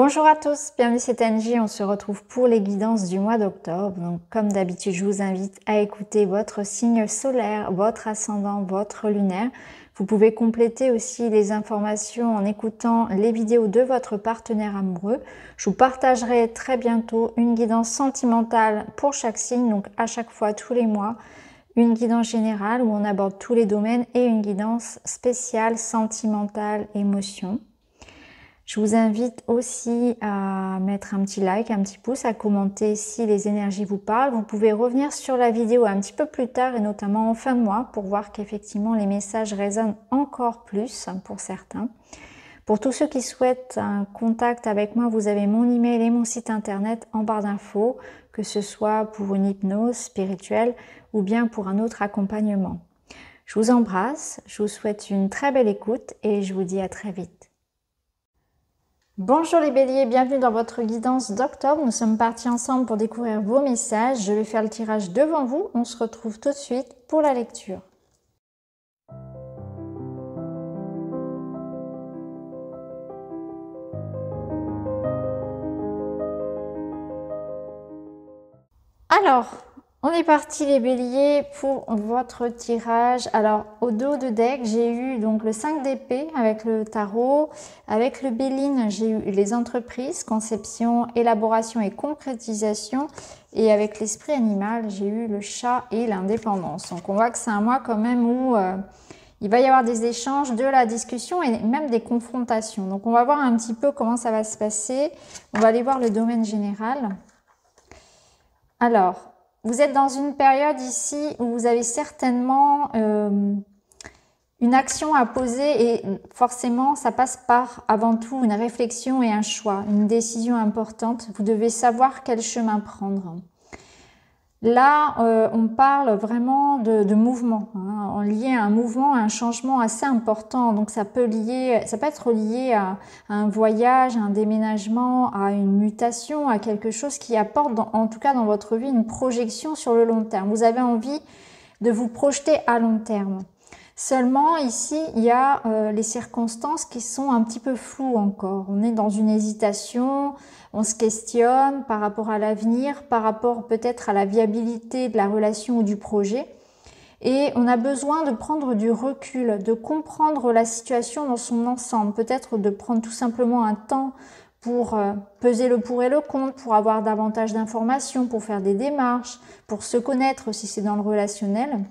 Bonjour à tous, bienvenue c'est Angie, on se retrouve pour les guidances du mois d'octobre. Donc comme d'habitude, je vous invite à écouter votre signe solaire, votre ascendant, votre lunaire. Vous pouvez compléter aussi les informations en écoutant les vidéos de votre partenaire amoureux. Je vous partagerai très bientôt une guidance sentimentale pour chaque signe, donc à chaque fois tous les mois. Une guidance générale où on aborde tous les domaines et une guidance spéciale, sentimentale, émotion. Je vous invite aussi à mettre un petit like, un petit pouce, à commenter si les énergies vous parlent. Vous pouvez revenir sur la vidéo un petit peu plus tard et notamment en fin de mois pour voir qu'effectivement les messages résonnent encore plus pour certains. Pour tous ceux qui souhaitent un contact avec moi, vous avez mon email et mon site internet en barre d'infos, que ce soit pour une hypnose spirituelle ou bien pour un autre accompagnement. Je vous embrasse, je vous souhaite une très belle écoute et je vous dis à très vite. Bonjour les béliers, bienvenue dans votre guidance d'octobre. Nous sommes partis ensemble pour découvrir vos messages. Je vais faire le tirage devant vous. On se retrouve tout de suite pour la lecture. Alors, on est parti les béliers pour votre tirage. Alors au dos de deck, j'ai eu donc le 5 d'épée avec le tarot. Avec le Béline, j'ai eu les entreprises, conception, élaboration et concrétisation. Et avec l'esprit animal, j'ai eu le chat et l'indépendance. Donc on voit que c'est un mois quand même où il va y avoir des échanges, de la discussion et même des confrontations. Donc on va voir un petit peu comment ça va se passer. On va aller voir le domaine général. Alors, vous êtes dans une période ici où vous avez certainement une action à poser et forcément ça passe par avant tout une réflexion et un choix, une décision importante. Vous devez savoir quel chemin prendre. Là, on parle vraiment de mouvement, hein, lié à un mouvement, à un changement assez important. Donc ça peut être lié à un voyage, à un déménagement, à une mutation, à quelque chose qui apporte, en tout cas dans votre vie, une projection sur le long terme. Vous avez envie de vous projeter à long terme. Seulement, ici, il y a les circonstances qui sont un petit peu floues encore. On est dans une hésitation, on se questionne par rapport à l'avenir, par rapport peut-être à la viabilité de la relation ou du projet. Et on a besoin de prendre du recul, de comprendre la situation dans son ensemble. Peut-être de prendre tout simplement un temps pour peser le pour et le contre, pour avoir davantage d'informations, pour faire des démarches, pour se connaître si c'est dans le relationnel.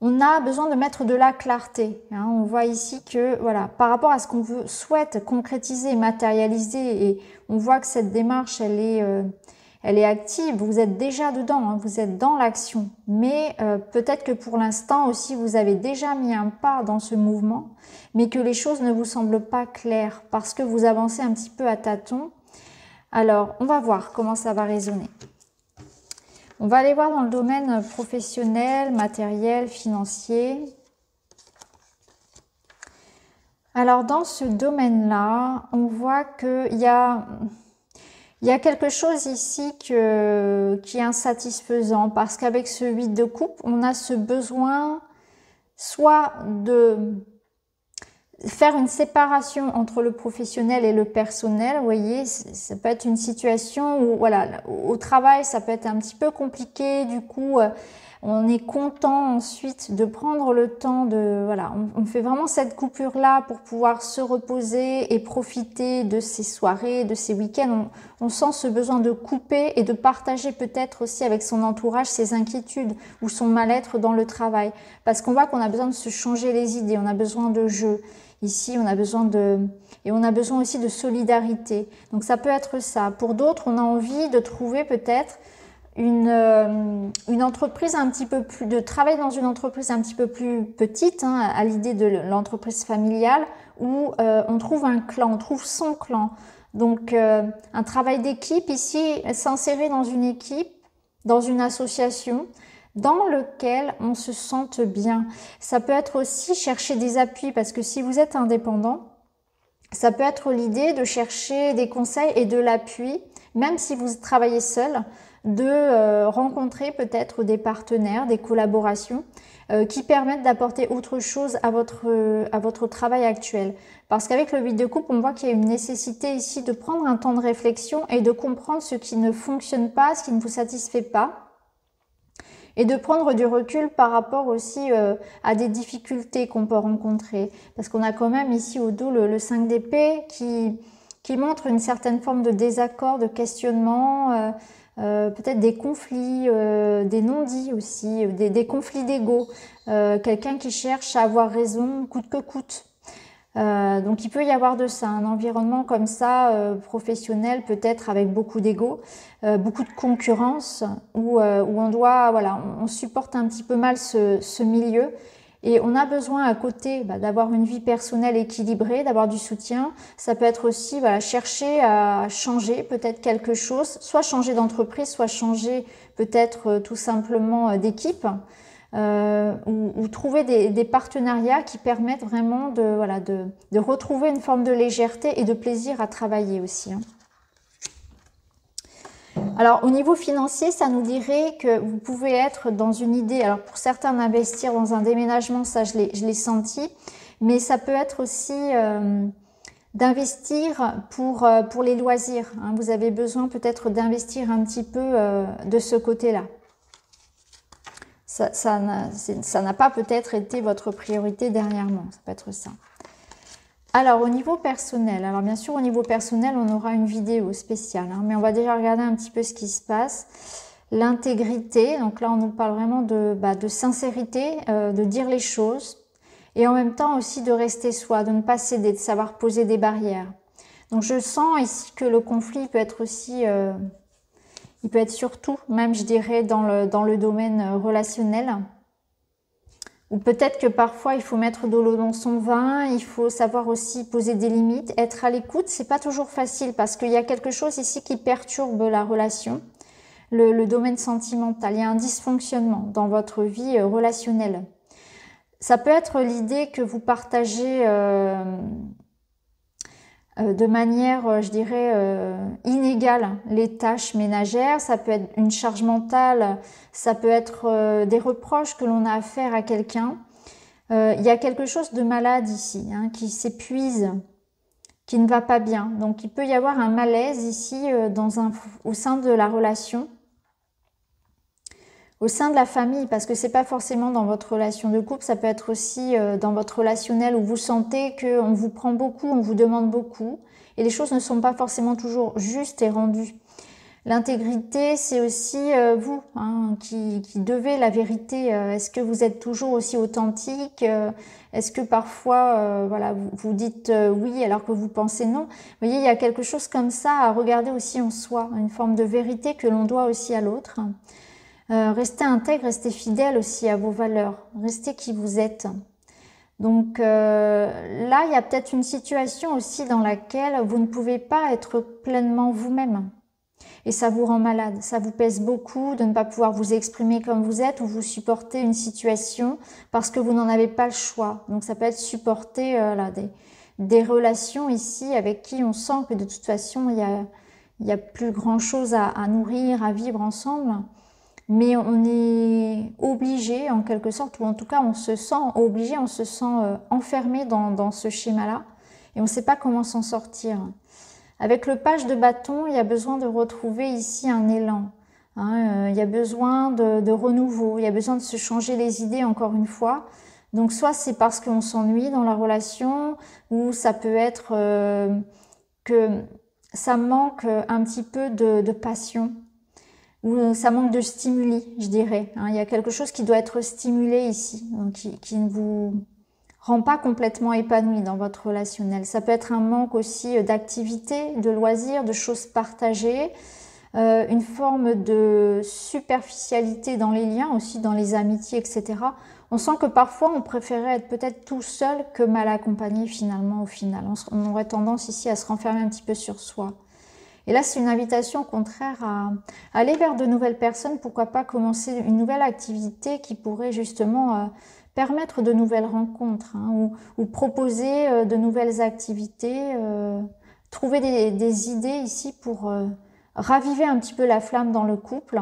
On a besoin de mettre de la clarté. Hein. On voit ici que, voilà, par rapport à ce qu'on souhaite concrétiser, matérialiser, et on voit que cette démarche, elle est active. Vous êtes déjà dedans, hein, vous êtes dans l'action. Mais peut-être que pour l'instant aussi, vous avez déjà mis un pas dans ce mouvement, mais que les choses ne vous semblent pas claires parce que vous avancez un petit peu à tâtons. Alors, on va voir comment ça va résonner. On va aller voir dans le domaine professionnel, matériel, financier. Alors, dans ce domaine-là, on voit qu'il y a quelque chose ici qui est insatisfaisant parce qu'avec ce 8 de coupe, on a ce besoin soit de faire une séparation entre le professionnel et le personnel. Vous voyez, ça peut être une situation où, voilà, au travail, ça peut être un petit peu compliqué. Du coup, on est content ensuite de prendre le temps de, voilà, on fait vraiment cette coupure-là pour pouvoir se reposer et profiter de ces soirées, de ces week-ends. On sent ce besoin de couper et de partager peut-être aussi avec son entourage ses inquiétudes ou son mal-être dans le travail. Parce qu'on voit qu'on a besoin de se changer les idées, on a besoin de jeu. Ici, on a besoin aussi de solidarité. Donc ça peut être ça. Pour d'autres, on a envie de trouver peut-être une entreprise un petit peu plus, de travailler dans une entreprise un petit peu plus petite, hein, à l'idée de l'entreprise familiale, où on trouve un clan, on trouve son clan. Donc un travail d'équipe ici, s'insérer dans une équipe, dans une association, dans lequel on se sente bien. Ça peut être aussi chercher des appuis, parce que si vous êtes indépendant, ça peut être l'idée de chercher des conseils et de l'appui, même si vous travaillez seul, de rencontrer peut-être des partenaires, des collaborations qui permettent d'apporter autre chose à votre travail actuel. Parce qu'avec le 8 de coupe, on voit qu'il y a une nécessité ici de prendre un temps de réflexion et de comprendre ce qui ne fonctionne pas, ce qui ne vous satisfait pas. Et de prendre du recul par rapport aussi à des difficultés qu'on peut rencontrer. Parce qu'on a quand même ici au dos le 5 d'épée qui montre une certaine forme de désaccord, de questionnement, peut-être des conflits, des non-dits aussi, des conflits d'ego. Quelqu'un qui cherche à avoir raison coûte que coûte. Donc il peut y avoir de ça, un environnement comme ça, professionnel, peut-être avec beaucoup d'ego, beaucoup de concurrence, où on doit, voilà, on supporte un petit peu mal ce milieu. Et on a besoin à côté d'avoir une vie personnelle équilibrée, d'avoir du soutien. Ça peut être aussi voilà, chercher à changer peut-être quelque chose, soit changer d'entreprise, soit changer peut-être tout simplement d'équipe. Ou trouver des partenariats qui permettent vraiment de retrouver une forme de légèreté et de plaisir à travailler aussi. Alors au niveau financier, ça nous dirait que vous pouvez être dans une idée, alors pour certains d'investir dans un déménagement, ça je l'ai senti, mais ça peut être aussi d'investir pour les loisirs. Hein. Vous avez besoin peut-être d'investir un petit peu de ce côté-là. Ça n'a pas peut-être été votre priorité dernièrement, ça peut être ça. Alors au niveau personnel, alors bien sûr au niveau personnel on aura une vidéo spéciale, hein, mais on va déjà regarder un petit peu ce qui se passe. L'intégrité, donc là on nous parle vraiment de sincérité, de dire les choses et en même temps aussi de rester soi, de ne pas céder, de savoir poser des barrières. Donc je sens ici que le conflit peut être aussi... il peut être surtout, même je dirais, dans le domaine relationnel. Ou peut-être que parfois il faut mettre de l'eau dans son vin, il faut savoir aussi poser des limites, être à l'écoute. C'est pas toujours facile parce qu'il y a quelque chose ici qui perturbe la relation, le domaine sentimental. Il y a un dysfonctionnement dans votre vie relationnelle. Ça peut être l'idée que vous partagez... de manière, je dirais, inégale les tâches ménagères. Ça peut être une charge mentale, ça peut être des reproches que l'on a à faire à quelqu'un. Il y a quelque chose de malade ici, hein, qui s'épuise, qui ne va pas bien. Donc il peut y avoir un malaise ici au sein de la relation, au sein de la famille, parce que c'est pas forcément dans votre relation de couple, ça peut être aussi dans votre relationnel où vous sentez qu'on vous prend beaucoup, on vous demande beaucoup, et les choses ne sont pas forcément toujours justes et rendues. L'intégrité, c'est aussi vous hein, qui devez la vérité. Est-ce que vous êtes toujours aussi authentique? Est-ce que parfois, voilà, vous dites oui alors que vous pensez non? Vous voyez, il y a quelque chose comme ça à regarder aussi en soi, une forme de vérité que l'on doit aussi à l'autre. Restez intègre, restez fidèle aussi à vos valeurs, restez qui vous êtes. Donc là, il y a peut-être une situation aussi dans laquelle vous ne pouvez pas être pleinement vous-même. Et ça vous rend malade, ça vous pèse beaucoup de ne pas pouvoir vous exprimer comme vous êtes ou vous supporter une situation parce que vous n'en avez pas le choix. Donc ça peut être supporter là, des relations ici avec qui on sent que de toute façon, il y a plus grand-chose à nourrir, à vivre ensemble. Mais on est obligé en quelque sorte, ou en tout cas on se sent obligé, on se sent enfermé dans ce schéma-là et on ne sait pas comment s'en sortir. Avec le page de bâton, il y a besoin de retrouver ici un élan. Hein, il y a besoin de renouveau, il y a besoin de se changer les idées encore une fois. Donc soit c'est parce qu'on s'ennuie dans la relation, ou ça peut être que ça manque un petit peu de passion. Ou ça manque de stimuli, je dirais. Il y a quelque chose qui doit être stimulé ici, donc qui ne vous rend pas complètement épanoui dans votre relationnel. Ça peut être un manque aussi d'activité, de loisirs, de choses partagées, une forme de superficialité dans les liens, aussi dans les amitiés, etc. On sent que parfois on préférait être peut-être tout seul que mal accompagné finalement au final. On aurait tendance ici à se renfermer un petit peu sur soi. Et là, c'est une invitation au contraire à aller vers de nouvelles personnes. Pourquoi pas commencer une nouvelle activité qui pourrait justement permettre de nouvelles rencontres hein, ou proposer de nouvelles activités. Trouver des idées ici pour raviver un petit peu la flamme dans le couple.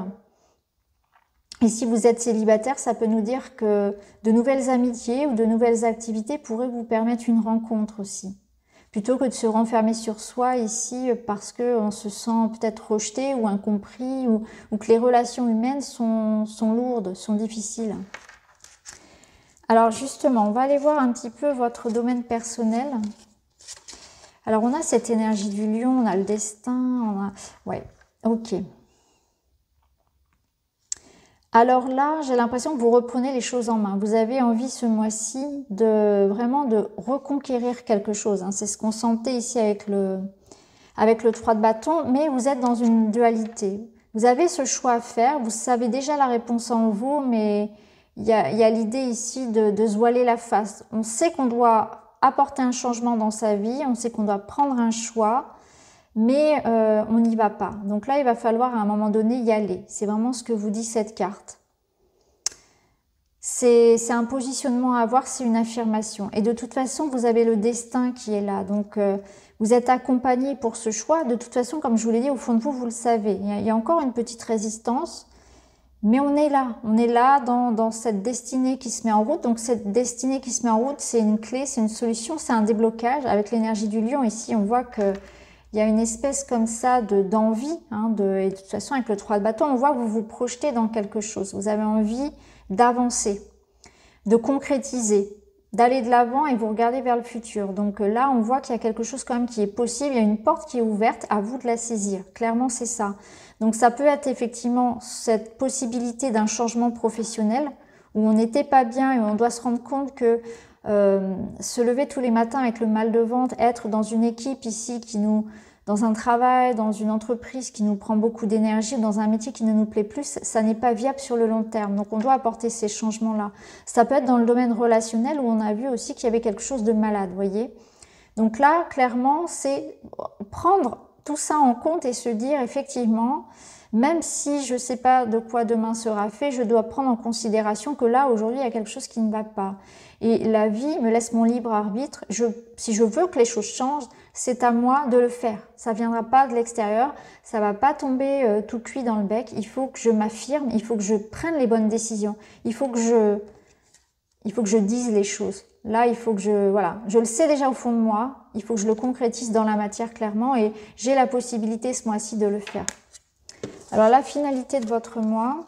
Et si vous êtes célibataire, ça peut nous dire que de nouvelles amitiés ou de nouvelles activités pourraient vous permettre une rencontre aussi. Plutôt que de se renfermer sur soi ici parce qu'on se sent peut-être rejeté ou incompris ou que les relations humaines sont lourdes, sont difficiles. Alors justement, on va aller voir un petit peu votre domaine personnel. Alors on a cette énergie du lion, on a le destin, ouais, ok. Alors là, j'ai l'impression que vous reprenez les choses en main. Vous avez envie ce mois-ci de vraiment de reconquérir quelque chose. Hein. C'est ce qu'on sentait ici avec le 3 de bâton, mais vous êtes dans une dualité. Vous avez ce choix à faire, vous savez déjà la réponse en vous, mais il y a l'idée ici de se voiler la face. On sait qu'on doit apporter un changement dans sa vie, on sait qu'on doit prendre un choix, mais on n'y va pas. Donc là, il va falloir à un moment donné y aller. C'est vraiment ce que vous dit cette carte. C'est un positionnement à avoir, c'est une affirmation. Et de toute façon, vous avez le destin qui est là. Donc, vous êtes accompagné pour ce choix. De toute façon, comme je vous l'ai dit, au fond de vous, vous le savez. Il y a encore une petite résistance, mais on est là. On est là dans cette destinée qui se met en route. Donc, cette destinée qui se met en route, c'est une clé, c'est une solution, c'est un déblocage. Avec l'énergie du lion, ici, on voit que il y a une espèce comme ça d'envie, hein, et de toute façon, avec le 3 de bâton, on voit que vous vous projetez dans quelque chose. Vous avez envie d'avancer, de concrétiser, d'aller de l'avant et vous regardez vers le futur. Donc là, on voit qu'il y a quelque chose quand même qui est possible. Il y a une porte qui est ouverte, à vous de la saisir. Clairement, c'est ça. Donc ça peut être effectivement cette possibilité d'un changement professionnel où on n'était pas bien et on doit se rendre compte que se lever tous les matins avec le mal de ventre, être dans une équipe ici dans un travail, dans une entreprise qui nous prend beaucoup d'énergie, dans un métier qui ne nous plaît plus, ça n'est pas viable sur le long terme. Donc on doit apporter ces changements-là. Ça peut être dans le domaine relationnel où on a vu aussi qu'il y avait quelque chose de malade, vous voyez. Donc là, clairement, c'est prendre tout ça en compte et se dire effectivement, même si je ne sais pas de quoi demain sera fait, je dois prendre en considération que là, aujourd'hui, il y a quelque chose qui ne va pas. Et la vie me laisse mon libre arbitre. Si je veux que les choses changent, c'est à moi de le faire. Ça ne viendra pas de l'extérieur, ça ne va pas tomber tout cuit dans le bec. Il faut que je m'affirme, il faut que je prenne les bonnes décisions. Il faut que je dise les choses. Là, il faut que je le sais déjà au fond de moi, il faut que je le concrétise dans la matière clairement et j'ai la possibilité ce mois-ci de le faire. Alors la finalité de votre mois,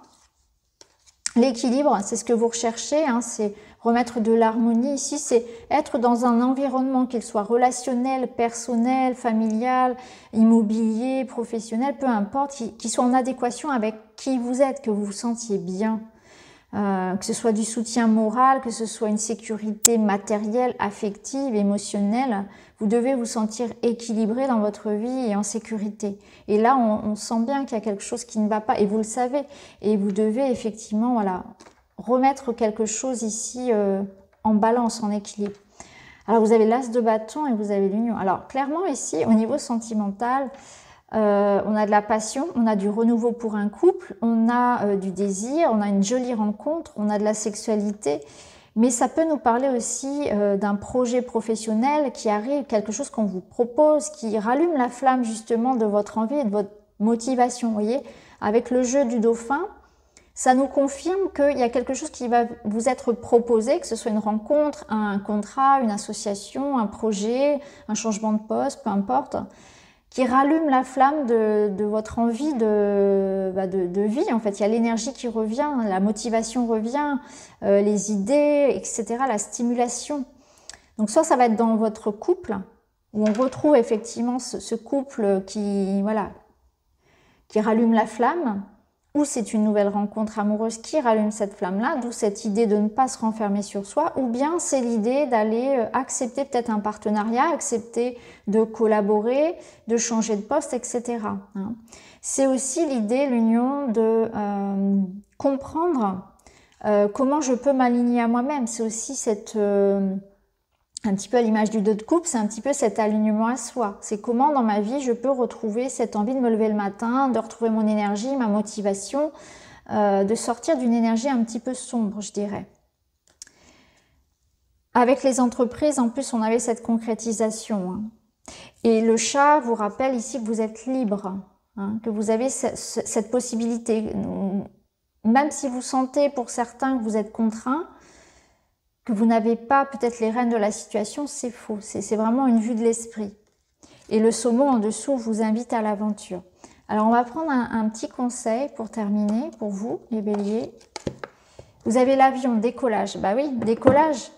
l'équilibre, c'est ce que vous recherchez, hein, c'est remettre de l'harmonie ici, c'est être dans un environnement qu'il soit relationnel, personnel, familial, immobilier, professionnel, peu importe, qui soit en adéquation avec qui vous êtes, que vous vous sentiez bien. Que ce soit du soutien moral, que ce soit une sécurité matérielle, affective, émotionnelle, vous devez vous sentir équilibré dans votre vie et en sécurité. Et là, on sent bien qu'il y a quelque chose qui ne va pas, et vous le savez. Et vous devez effectivement remettre quelque chose ici en balance, en équilibre. Alors, vous avez l'as de bâton et vous avez l'union. Alors, clairement ici, au niveau sentimental, on a de la passion, on a du renouveau pour un couple, on a du désir, on a une jolie rencontre, on a de la sexualité, mais ça peut nous parler aussi d'un projet professionnel qui arrive, quelque chose qu'on vous propose, qui rallume la flamme justement de votre envie et de votre motivation. Vous voyez, avec le jeu du dauphin, ça nous confirme qu'il y a quelque chose qui va vous être proposé, que ce soit une rencontre, un contrat, une association, un projet, un changement de poste, peu importe, qui rallume la flamme de votre envie de vie. En fait, il y a l'énergie qui revient, la motivation revient, les idées, etc., la stimulation. Donc soit ça va être dans votre couple, où on retrouve effectivement ce couple qui rallume la flamme, ou c'est une nouvelle rencontre amoureuse qui rallume cette flamme-là, d'où cette idée de ne pas se renfermer sur soi, ou bien c'est l'idée d'aller accepter peut-être un partenariat, accepter de collaborer, de changer de poste, etc. C'est aussi l'idée, l'union de comprendre comment je peux m'aligner à moi-même. C'est aussi un petit peu à l'image du 2 de coupe, c'est un petit peu cet alignement à soi. C'est comment dans ma vie je peux retrouver cette envie de me lever le matin, de retrouver mon énergie, ma motivation, de sortir d'une énergie un petit peu sombre, je dirais. Avec les entreprises, en plus, on avait cette concrétisation. Et le chat vous rappelle ici que vous êtes libre. hein, que vous avez cette possibilité. Même si vous sentez pour certains que vous êtes contraint, que vous n'avez pas peut-être les rênes de la situation, c'est faux. C'est vraiment une vue de l'esprit. Et le saumon en dessous vous invite à l'aventure. Alors on va prendre un petit conseil pour terminer, pour vous les béliers. Vous avez l'avion, décollage. Bah oui, décollage.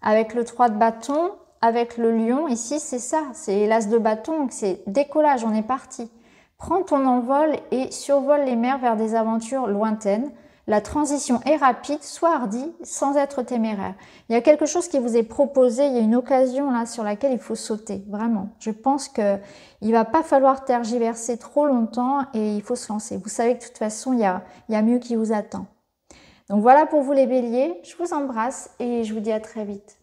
Avec le 3 de bâton, avec le lion, ici c'est ça, c'est l'as de bâton, c'est décollage, on est parti. Prends ton envol et survole les mers vers des aventures lointaines. La transition est rapide, sois hardi, sans être téméraire. Il y a quelque chose qui vous est proposé, il y a une occasion là sur laquelle il faut sauter, vraiment. Je pense qu'il ne va pas falloir tergiverser trop longtemps et il faut se lancer. Vous savez que de toute façon, il y a mieux qui vous attend. Donc voilà pour vous les béliers, je vous embrasse et je vous dis à très vite.